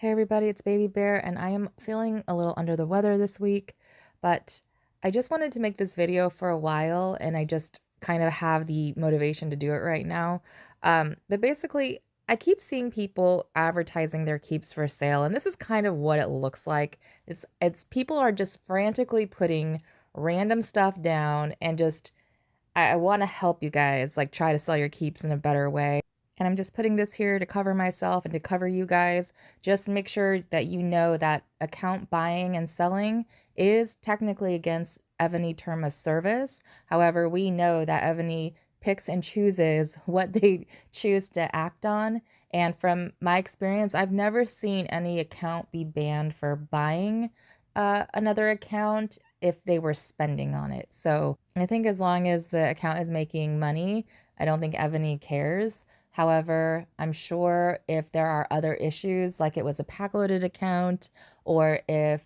Hey everybody, it's Baby Bear, and I am feeling a little under the weather this week, but I just wanted to make this video for a while, and I just kind of have the motivation to do it right now. But basically, I keep seeing people advertising their keeps for sale, and this is kind of what it looks like. It's people are just frantically putting random stuff down and just I want to help you guys like try to sell your keeps in a better way. And I'm just putting this here to cover myself and to cover you guys. Just make sure that you know that account buying and selling is technically against Evony term of service. However, we know that Evony picks and chooses what they choose to act on. And from my experience, I've never seen any account be banned for buying another account if they were spending on it. So I think as long as the account is making money, I don't think Evony cares. However, I'm sure if there are other issues, like it was a pack-loaded account, or if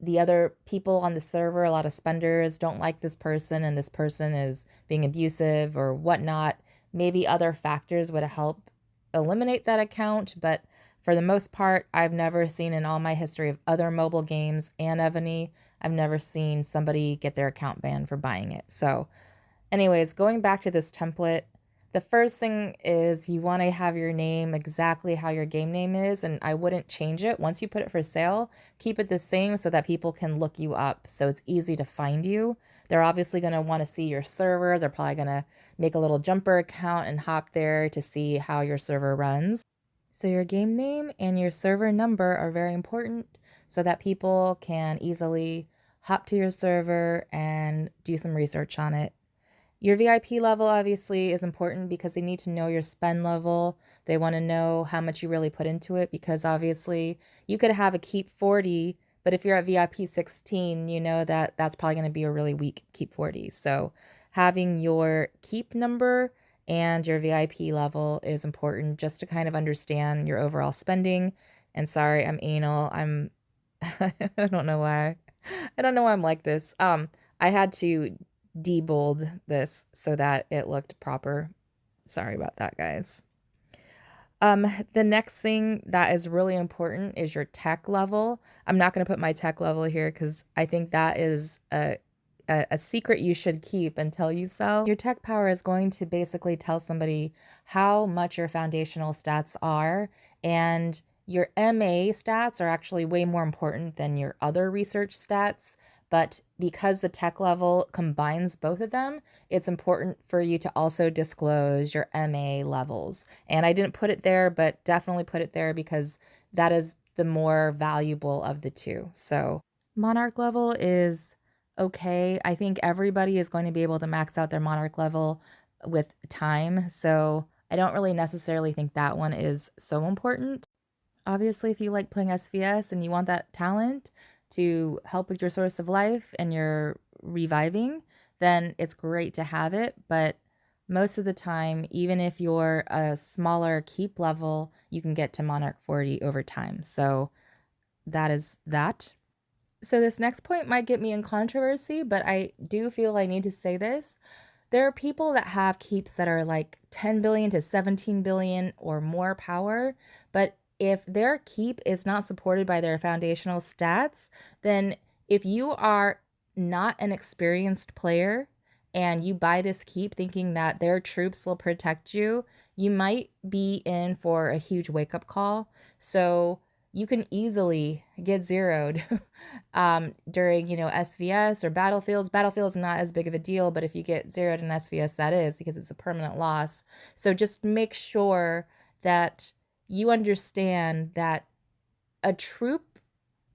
the other people on the server, a lot of spenders, don't like this person and this person is being abusive or whatnot, maybe other factors would help eliminate that account. But for the most part, I've never seen in all my history of other mobile games and Evony, I've never seen somebody get their account banned for buying it. So anyways, going back to this template, the first thing is you want to have your name exactly how your game name is, and I wouldn't change it. Once you put it for sale, keep it the same so that people can look you up so it's easy to find you. They're obviously going to want to see your server. They're probably going to make a little jumper account and hop there to see how your server runs. So your game name and your server number are very important so that people can easily hop to your server and do some research on it. Your VIP level obviously is important because they need to know your spend level. They want to know how much you really put into it because obviously you could have a keep 40, but if you're at VIP 16, you know that that's probably going to be a really weak keep 40. So having your keep number and your VIP level is important just to kind of understand your overall spending. And sorry, I'm anal. I don't know why. I don't know why I'm like this. I had to debold this so that it looked proper. Sorry about that, guys. The next thing that is really important is your tech level. I'm not going to put my tech level here because I think that is a secret you should keep until you sell. Your tech power is going to basically tell somebody how much your foundational stats are, and your MA stats are actually way more important than your other research stats. But because the tech level combines both of them, it's important for you to also disclose your MA levels. And I didn't put it there, but definitely put it there because that is the more valuable of the two. So Monarch level is okay. I think everybody is going to be able to max out their Monarch level with time. So I don't really necessarily think that one is so important. Obviously, if you like playing SVS and you want that talent to help with your source of life and your reviving, then it's great to have it. But most of the time, even if you're a smaller keep level, you can get to Monarch 40 over time. So that is that. So this next point might get me in controversy, but I do feel I need to say this. There are people that have keeps that are like 10 billion to 17 billion or more power, but if their keep is not supported by their foundational stats, then if you are not an experienced player and you buy this keep thinking that their troops will protect you, you might be in for a huge wake-up call. So you can easily get zeroed during, SVS or battlefields. Battlefields not as big of a deal, but if you get zeroed in SVS, that is because it's a permanent loss. So just make sure that you understand that a troop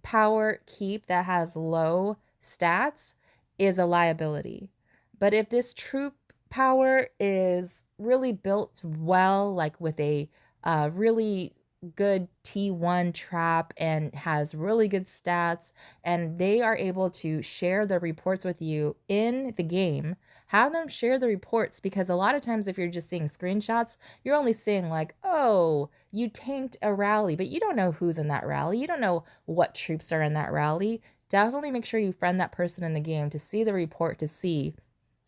power keep that has low stats is a liability. But if this troop power is really built well, like with a really good T1 trap and has really good stats, and they are able to share the reports with you in the game, have them share the reports, because a lot of times if you're just seeing screenshots, you're only seeing like, oh, you tanked a rally, but you don't know who's in that rally. You don't know what troops are in that rally. Definitely make sure you friend that person in the game to see the report, to see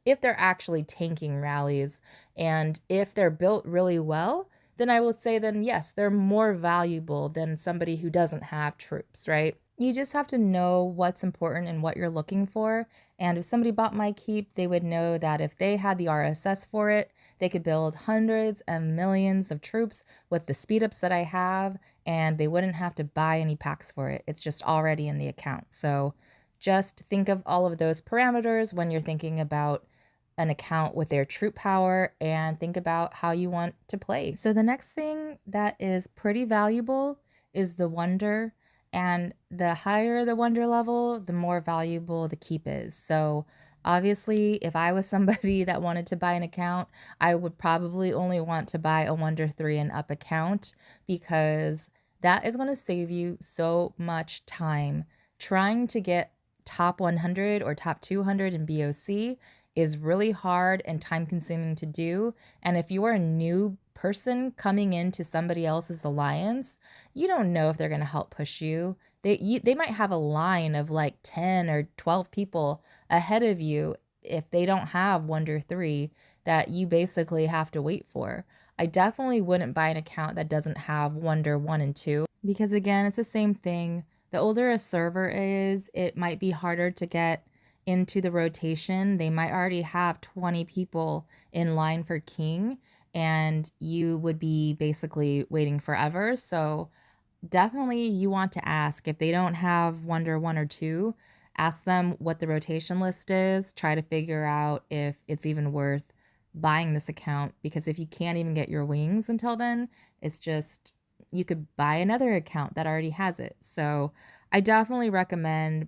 if they're actually tanking rallies, and if they're built really well, then I will say then yes, they're more valuable than somebody who doesn't have troops, right? You just have to know what's important and what you're looking for. And if somebody bought my keep, they would know that if they had the RSS for it, they could build hundreds and millions of troops with the speed ups that I have, and they wouldn't have to buy any packs for it. It's just already in the account. So just think of all of those parameters when you're thinking about an account with their troop power, and think about how you want to play. So the next thing that is pretty valuable is the wonder, and the higher the wonder level, the more valuable the keep is. So obviously, if I was somebody that wanted to buy an account, I would probably only want to buy a wonder 3 and up account, because that is going to save you so much time. Trying to get top 100 or top 200 in BOC is really hard and time consuming to do. And if you are a new person coming into somebody else's alliance, you don't know if they're going to help push you. They might have a line of like 10 or 12 people ahead of you if they don't have Wonder 3 that you basically have to wait for. I definitely wouldn't buy an account that doesn't have Wonder 1 and 2, because again, it's the same thing. The older a server is, it might be harder to get into the rotation. They might already have 20 people in line for king, and you would be basically waiting forever. So definitely you want to ask if they don't have Wonder 1 or 2, ask them what the rotation list is, try to figure out if it's even worth buying this account, because if you can't even get your wings until then, it's just, you could buy another account that already has it. So I definitely recommend,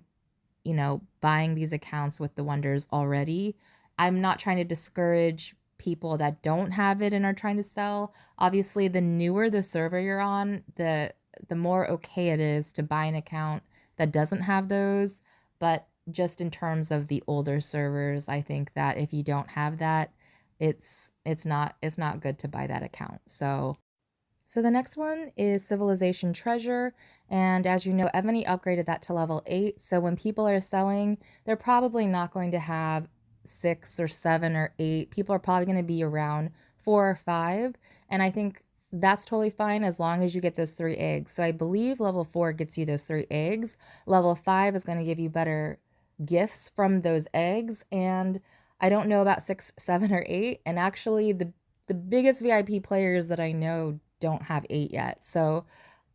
buying these accounts with the wonders already. I'm not trying to discourage people that don't have it and are trying to sell. Obviously, the newer the server you're on, the more okay it is to buy an account that doesn't have those. But just in terms of the older servers, I think that if you don't have that, it's not good to buy that account. So the next one is Civilization Treasure, and as you know, Evony upgraded that to level 8, so when people are selling, they're probably not going to have 6 or 7 or 8. People are probably going to be around 4 or 5, and I think that's totally fine as long as you get those 3 eggs. So I believe level 4 gets you those 3 eggs. Level 5 is going to give you better gifts from those eggs, and I don't know about 6, 7, or 8, and actually the biggest VIP players that I know don't have 8 yet. So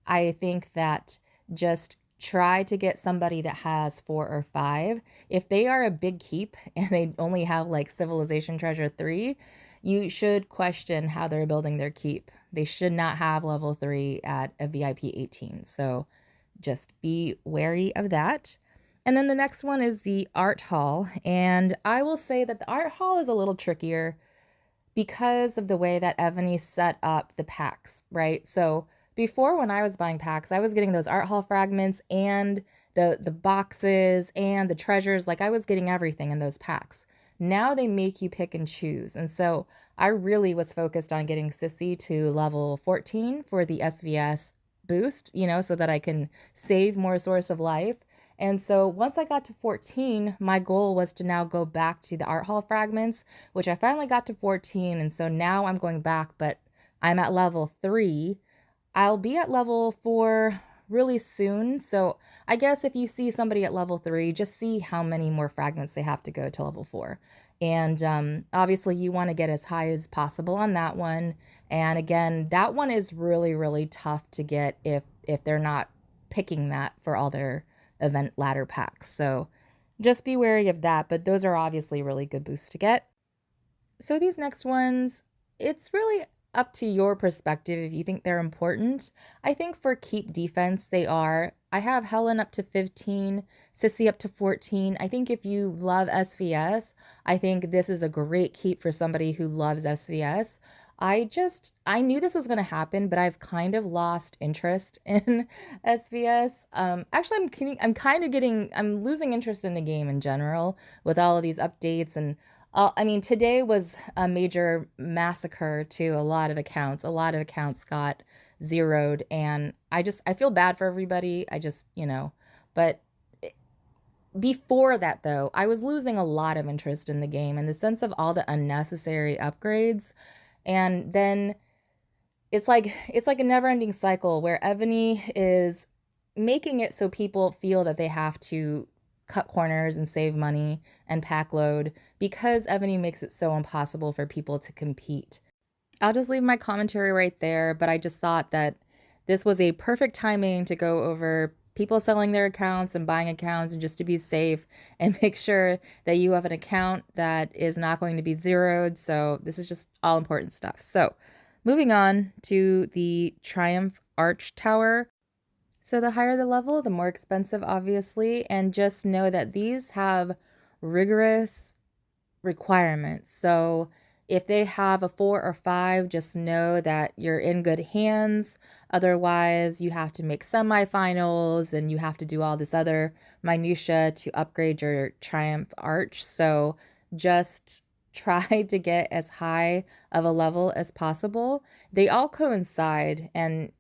I think that just try to get somebody that has 4 or 5. If they are a big keep and they only have like Civilization Treasure 3, you should question how they're building their keep. They should not have level 3 at a VIP 18. So just be wary of that. And then the next one is the art hall. And I will say that the art hall is a little trickier because of the way that Evony set up the packs, right? So before, when I was buying packs, I was getting those art hall fragments and the boxes and the treasures. Like, I was getting everything in those packs. Now they make you pick and choose. And so I really was focused on getting Sissy to level 14 for the SVS boost, so that I can save more Source of Life. And so once I got to 14, my goal was to now go back to the art hall fragments, which I finally got to 14. And so now I'm going back, but I'm at level 3. I'll be at level 4 really soon. So I guess if you see somebody at level 3, just see how many more fragments they have to go to level 4. And obviously you want to get as high as possible on that one. And again, that one is really, really tough to get if they're not picking that for all their event ladder packs. So just be wary of that, but those are obviously really good boosts to get. So these next ones, it's really up to your perspective if you think they're important. I think for keep defense, they are. I have Helen up to 15, Sissy up to 14. I think if you love SVS, I think this is a great keep for somebody who loves SVS. I knew this was going to happen, but I've kind of lost interest in SVS. Actually, I'm losing interest in the game in general with all of these updates. And I mean, today was a major massacre to a lot of accounts. A lot of accounts got zeroed, and I feel bad for everybody. But before that, though, I was losing a lot of interest in the game in the sense of all the unnecessary upgrades. And then it's like a never-ending cycle where Evony is making it so people feel that they have to cut corners and save money and pack load because Evony makes it so impossible for people to compete. I'll just leave my commentary right there, but I just thought that this was a perfect timing to go over people selling their accounts and buying accounts and just to be safe and make sure that you have an account that is not going to be zeroed. So this is just all important stuff. So moving on to the Triumph Arch Tower. So the higher the level, the more expensive, obviously, and just know that these have rigorous requirements. So if they have a 4 or 5, just know that you're in good hands. Otherwise, you have to make semifinals and you have to do all this other minutia to upgrade your Triumph Arch. So just try to get as high of a level as possible. They all coincide, and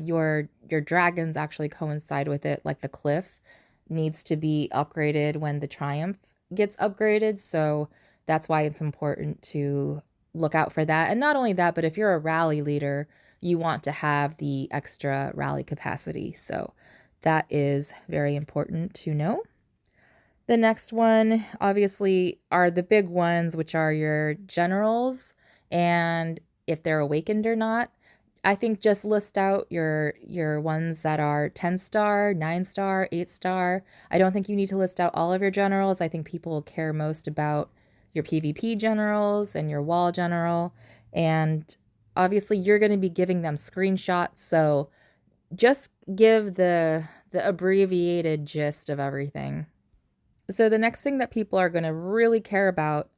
your dragons actually coincide with it. Like the cliff needs to be upgraded when the Triumph gets upgraded. So that's why it's important to look out for that. And not only that, but if you're a rally leader, you want to have the extra rally capacity. So that is very important to know. The next one, obviously, are the big ones, which are your generals and if they're awakened or not. I think just list out your ones that are 10-star, 9-star, 8-star. I don't think you need to list out all of your generals. I think people care most about your PvP generals and your wall general. And obviously you're going to be giving them screenshots, so just give the abbreviated gist of everything. So the next thing that people are going to really care about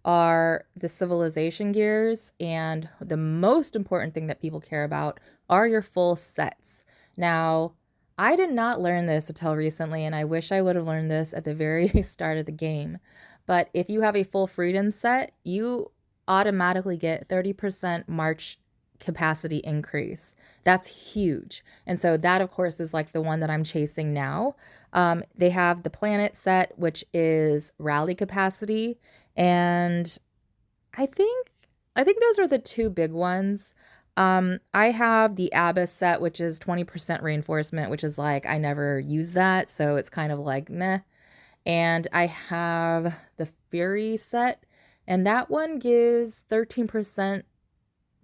are the civilization gears, and the most important thing that people care about are your full sets. Now, I did not learn this until recently, and I wish I would have learned this at the very start of the game. But if you have a full freedom set, you automatically get 30% March capacity increase. That's huge. And so that, of course, is like the one that I'm chasing now. They have the planet set, which is rally capacity, and I think those are the two big ones. I have the Abyss set, which is 20% reinforcement, which is like I never use that, so it's kind of like meh. And I have the Fury set, and that one gives 13%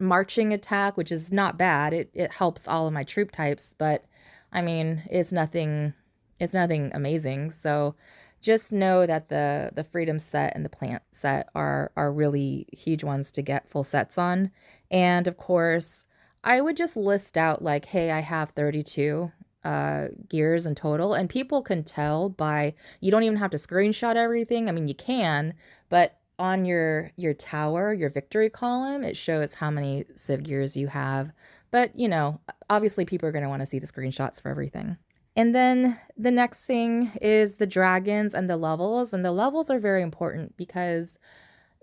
marching attack, which is not bad. It helps all of my troop types, but I mean, it's nothing amazing. So just know that the freedom set and the plant set are really huge ones to get full sets on. And of course, I would just list out like, hey, I have 32 gears in total, and people can tell by, you don't even have to screenshot everything. I mean, you can, but on your tower, your victory column, it shows how many Civ gears you have. But, you know, obviously people are going to want to see the screenshots for everything. And then the next thing is the dragons and the levels. And the levels are very important because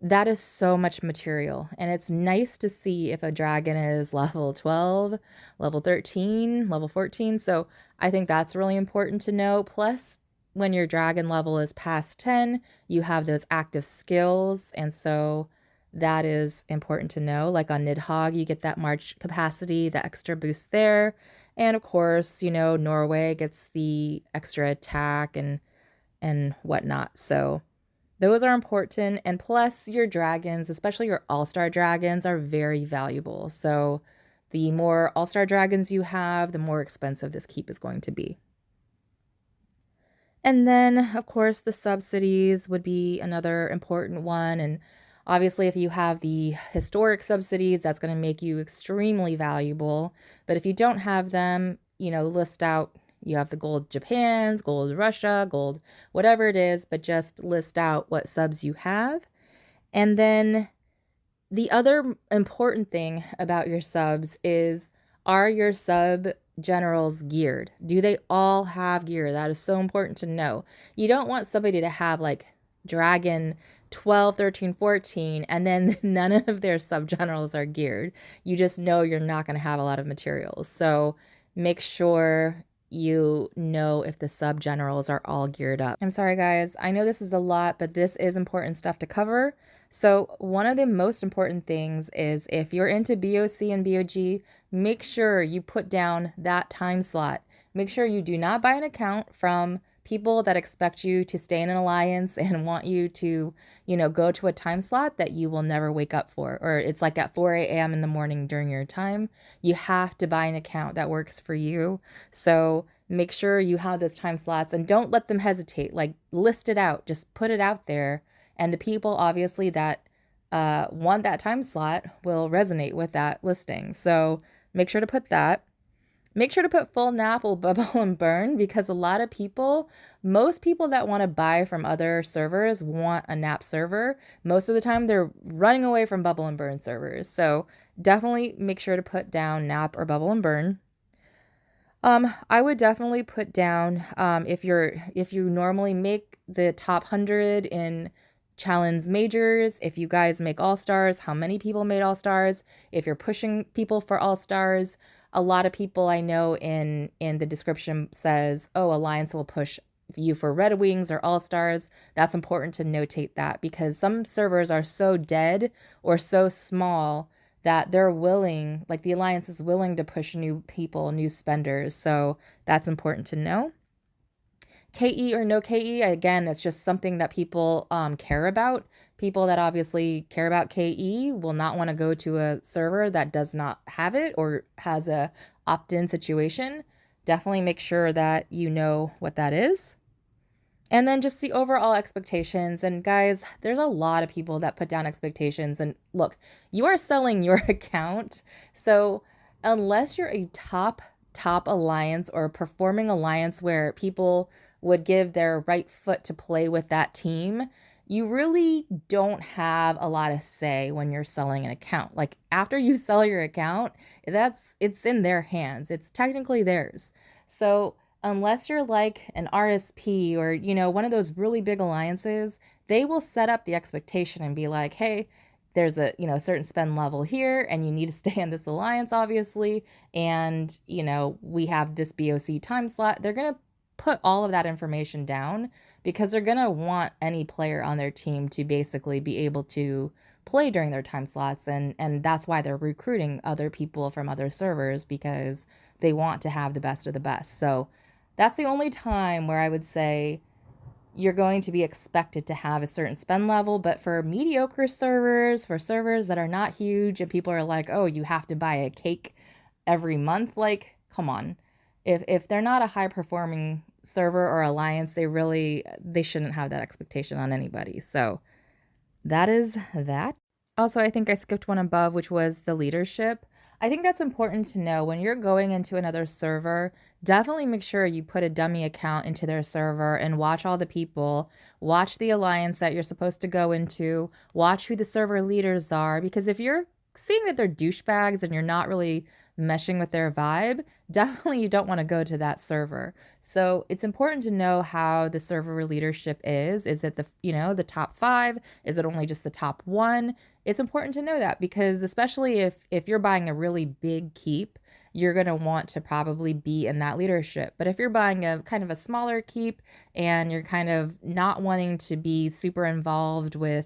that is so much material. And it's nice to see if a dragon is level 12, level 13, level 14. So I think that's really important to know. Plus, when your dragon level is past 10, you have those active skills. And so that is important to know. Like on Nidhogg, you get that March capacity, the extra boost there. And of course, you know, Norway gets the extra attack and whatnot. So those are important. And plus your dragons, especially your all-star dragons, are very valuable. So the more all-star dragons you have, the more expensive this keep is going to be. And then, of course, the subsidies would be another important one. And obviously, if you have the historic subsidies, that's going to make you extremely valuable. But if you don't have them, you know, list out, you have the gold Japan's, gold Russia, gold whatever it is, but just list out what subs you have. And then the other important thing about your subs is, are your sub generals geared? Do they all have gear? That is so important to know. You don't want somebody to have like dragon 12, 13, 14, and then none of their sub generals are geared. You just know you're not going to have a lot of materials. So make sure you know if the sub generals are all geared up. I'm sorry, guys. I know this is a lot, but this is important stuff to cover. So one of the most important things is if you're into BOC and BOG, make sure you put down that time slot. Make sure you do not buy an account from people that expect you to stay in an alliance and want you to, go to a time slot that you will never wake up for, or it's like at 4 a.m. in the morning during your time. You have to buy an account that works for you. So make sure you have those time slots and don't let them hesitate. Like list it out, just put it out there. And the people obviously that want that time slot will resonate with that listing. So make sure to put that. Make sure to put full nap or bubble and burn, because a lot of people, most people that want to buy from other servers want a nap server. Most of the time they're running away from bubble and burn servers. So definitely make sure to put down nap or bubble and burn. I would definitely put down if you normally make the top 100 in Chalons majors, if you guys make all stars, how many people made all stars, if you're pushing people for all stars. A lot of people I know in the description says, "Oh, Alliance will push you for Red Wings or all stars." That's important to notate that, because some servers are so dead or so small that they're willing, like the Alliance is willing to push new people, new spenders. So that's important to know. KE or no KE, again, it's just something that people care about. People that obviously care about KE will not want to go to a server that does not have it or has a opt-in situation. Definitely make sure that you know what that is. And then just the overall expectations. And guys, there's a lot of people that put down expectations. And look, you are selling your account. So unless you're a top alliance or a performing alliance where people would give their right foot to play with that team, you really don't have a lot of say when you're selling an account. Like after you sell your account, it's in their hands. It's technically theirs. So unless you're like an RSP or, one of those really big alliances, they will set up the expectation and be like, hey, there's a, certain spend level here and you need to stay in this alliance, obviously. And, we have this BOC time slot. They're going to put all of that information down because they're going to want any player on their team to basically be able to play during their time slots. And that's why they're recruiting other people from other servers, because they want to have the best of the best. So that's the only time where I would say you're going to be expected to have a certain spend level. But for mediocre servers, for servers that are not huge and people are like, oh, you have to buy a cake every month, like, come on. If they're not a high performing server or alliance, they shouldn't have that expectation on anybody. So that is that. Also, I think I skipped one above, which was the leadership. I think that's important to know when you're going into another server. Definitely make sure you put a dummy account into their server and watch all the people, watch the alliance that you're supposed to go into, watch who the server leaders are, because if you're seeing that they're douchebags and you're not really meshing with their vibe, definitely you don't want to go to that server. So it's important to know how the server leadership is. Is it the top 5? Is it only just the top 1? It's important to know that, because especially if you're buying a really big keep, you're going to want to probably be in that leadership. But if you're buying a kind of a smaller keep and you're kind of not wanting to be super involved with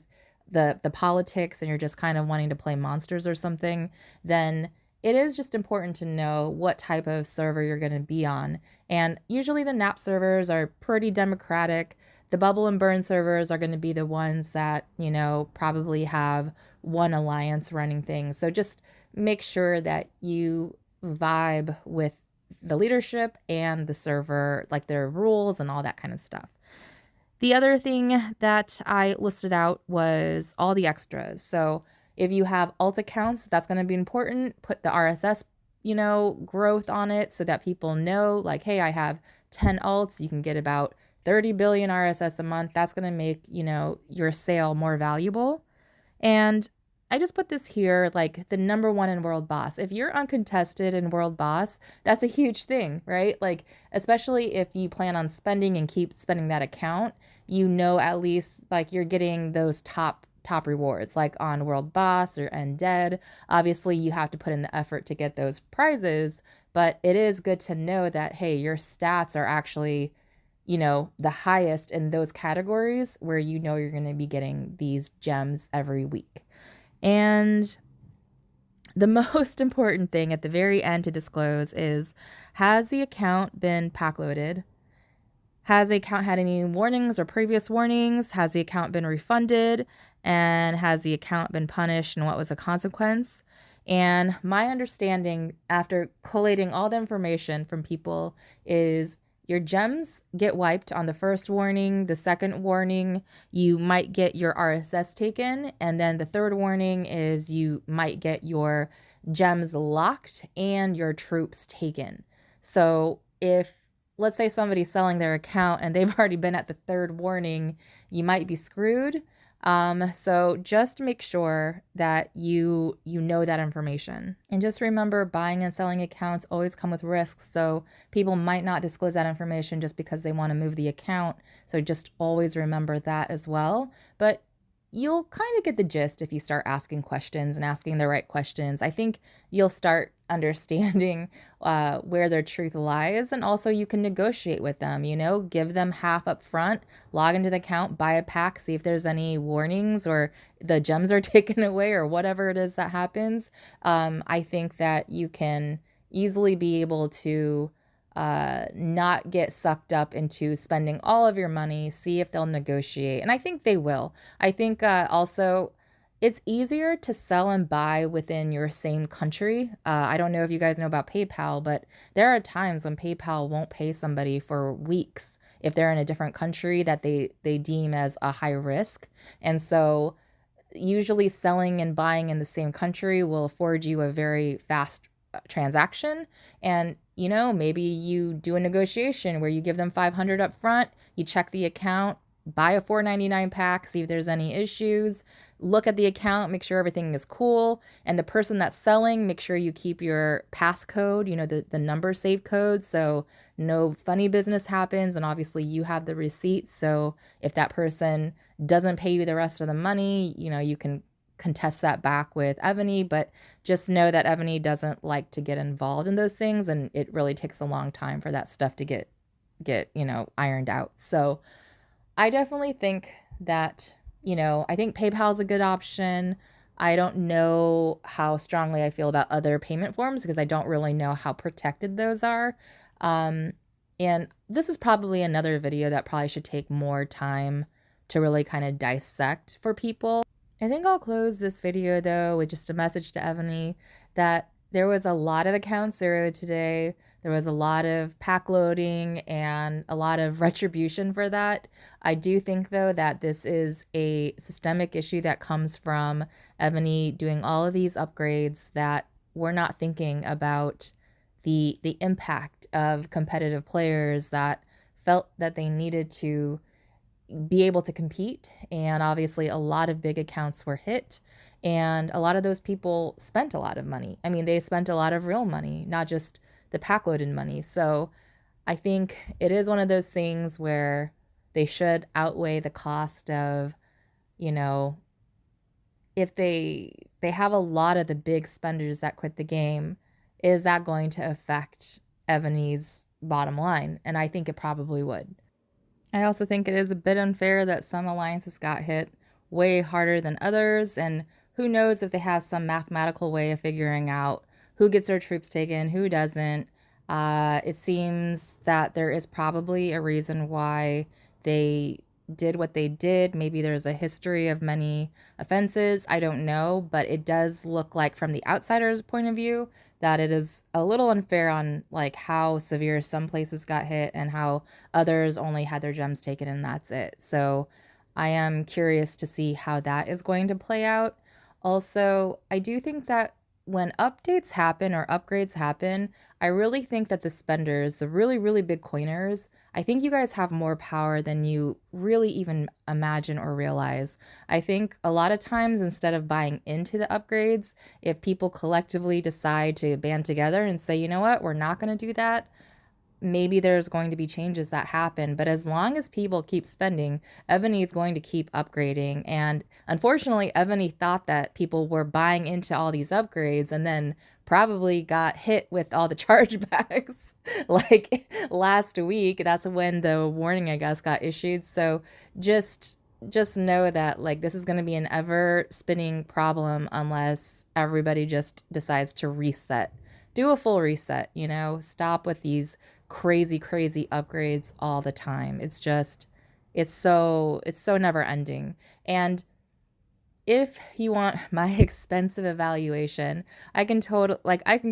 the politics and you're just kind of wanting to play monsters or something, then it is just important to know what type of server you're going to be on. And usually the nap servers are pretty democratic. The bubble and burn servers are going to be the ones that, probably have one alliance running things. So just make sure that you vibe with the leadership and the server, like their rules and all that kind of stuff. The other thing that I listed out was all the extras. So if you have alt accounts, that's going to be important. Put the RSS, growth on it so that people know, like, hey, I have 10 alts. You can get about 30 billion RSS a month. That's going to make, your sale more valuable. And I just put this here, like the number 1 in World Boss. If you're uncontested in World Boss, that's a huge thing, right? Like, especially if you plan on spending and keep spending that account, at least like you're getting those top rewards, like on World Boss or Undead. Obviously, you have to put in the effort to get those prizes, but it is good to know that, hey, your stats are actually the highest in those categories where you're going to be getting these gems every week. And the most important thing at the very end to disclose is, has the account been packloaded? Has the account had any warnings or previous warnings? Has the account been refunded? And has the account been punished, and what was the consequence? And my understanding after collating all the information from people is your gems get wiped on the first warning. The second warning, you might get your RSS taken. And then the third warning is you might get your gems locked and your troops taken. So if, let's say, somebody's selling their account and they've already been at the third warning, you might be screwed. So just make sure that you know that information. And just remember, buying and selling accounts always come with risks. So people might not disclose that information just because they want to move the account. So just always remember that as well. But you'll kind of get the gist if you start asking questions and asking the right questions. I think you'll start understanding where their truth lies, and also you can negotiate with them, give them half up front, log into the account, buy a pack, see if there's any warnings or the gems are taken away or whatever it is that happens. I think that you can easily be able to not get sucked up into spending all of your money, see if they'll negotiate. And I think they will. I think also it's easier to sell and buy within your same country. I don't know if you guys know about PayPal, but there are times when PayPal won't pay somebody for weeks if they're in a different country that they deem as a high risk. And so usually selling and buying in the same country will afford you a very fast transaction. And maybe you do a negotiation where you give them $500 up front, you check the account, buy a $4.99 pack, see if there's any issues, look at the account, make sure everything is cool. And the person that's selling, make sure you keep your passcode, the number save code, so no funny business happens. And obviously you have the receipts, so if that person doesn't pay you the rest of the money, you can contest that back with Evony. But just know that Evony doesn't like to get involved in those things, and it really takes a long time for that stuff to get ironed out. So I definitely think that, I think PayPal is a good option. I don't know how strongly I feel about other payment forms because I don't really know how protected those are. And this is probably another video that probably should take more time to really kind of dissect for people. I think I'll close this video though with just a message to Evony that there was a lot of account zero today. There was a lot of pack loading and a lot of retribution for that. I do think though that this is a systemic issue that comes from Evony doing all of these upgrades that we're not thinking about the impact of competitive players that felt that they needed to be able to compete. And obviously a lot of big accounts were hit, and a lot of those people spent a lot of money. I mean, they spent a lot of real money, not just the pack loaded money. So I think it is one of those things where they should outweigh the cost of, if they have a lot of the big spenders that quit the game, is that going to affect Evony's bottom line? And I think it probably would. I also think it is a bit unfair that some alliances got hit way harder than others, and who knows if they have some mathematical way of figuring out who gets their troops taken, who doesn't. It seems that there is probably a reason why they did what they did. Maybe there's a history of many offenses. I don't know, but it does look like from the outsider's point of view that it is a little unfair on like how severe some places got hit and how others only had their gems taken and that's it. So I am curious to see how that is going to play out. Also, I do think that when updates happen or upgrades happen, I really think that the spenders, the really, really big coiners, I think you guys have more power than you really even imagine or realize. I think a lot of times instead of buying into the upgrades, if people collectively decide to band together and say, you know what, we're not going to do that, maybe there's going to be changes that happen. But as long as people keep spending, Evony is going to keep upgrading. And unfortunately, Evony thought that people were buying into all these upgrades and then probably got hit with all the chargebacks like last week. That's when the warning, I guess, got issued. So just just know that like this is going to be an ever spinning problem unless everybody just decides to reset. Do a full reset, you know, stop with these crazy upgrades all the time. It's so never ending. And if you want my expensive evaluation, I can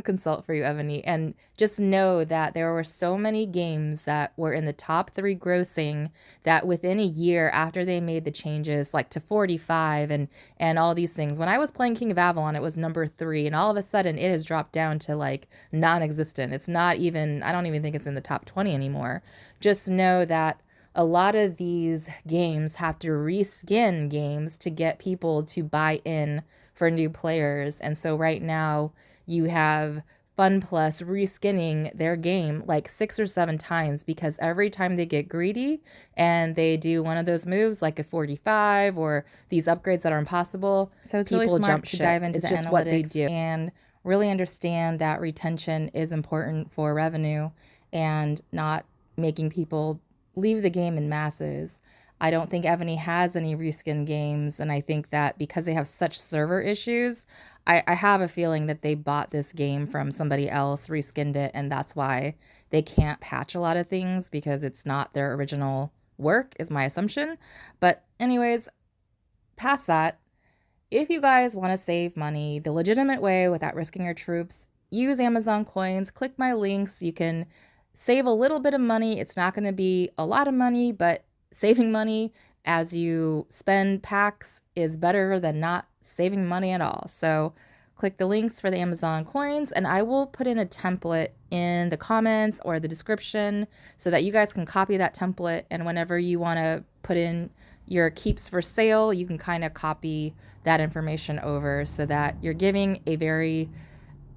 consult for you, Evony, and just know that there were so many games that were in the top 3 grossing that within a year after they made the changes, like to 45 and all these things. When I was playing King of Avalon, it was number 3, and all of a sudden it has dropped down to like non-existent. It's not even, I don't even think it's in the top 20 anymore. Just know that a lot of these games have to reskin games to get people to buy in for new players. And so right now you have Fun Plus reskinning their game like 6 or 7 times because every time they get greedy and they do one of those moves like a 45 or these upgrades that are impossible, so it's really smart to dive into the analytics what they do and really understand that retention is important for revenue and not making people leave the game in masses. I don't think Evony has any reskin games, and I think that because they have such server issues, I have a feeling that they bought this game from somebody else, reskinned it, and that's why they can't patch a lot of things because it's not their original work, is my assumption. But anyways, past that, if you guys want to save money the legitimate way without risking your troops, use Amazon coins, click my links. You can save a little bit of money. It's not going to be a lot of money, but saving money as you spend packs is better than not saving money at all. So click the links for the Amazon coins, and I will put in a template in the comments or the description so that you guys can copy that template, and whenever you want to put in your keeps for sale, you can kind of copy that information over so that you're giving a very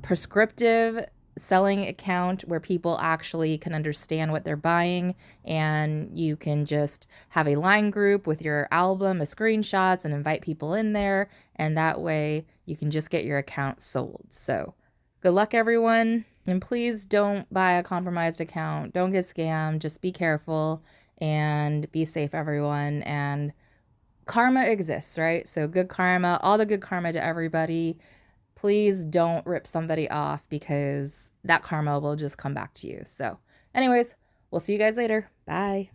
prescriptive selling account where people actually can understand what they're buying, and you can just have a line group with your album of screenshots and invite people in there, and that way you can just get your account sold. So good luck, everyone, and please don't buy a compromised account. Don't get scammed. Just be careful and be safe, everyone. And karma exists, right? So good karma, all the good karma to everybody. Please don't rip somebody off because that karma will just come back to you. So anyways, we'll see you guys later. Bye.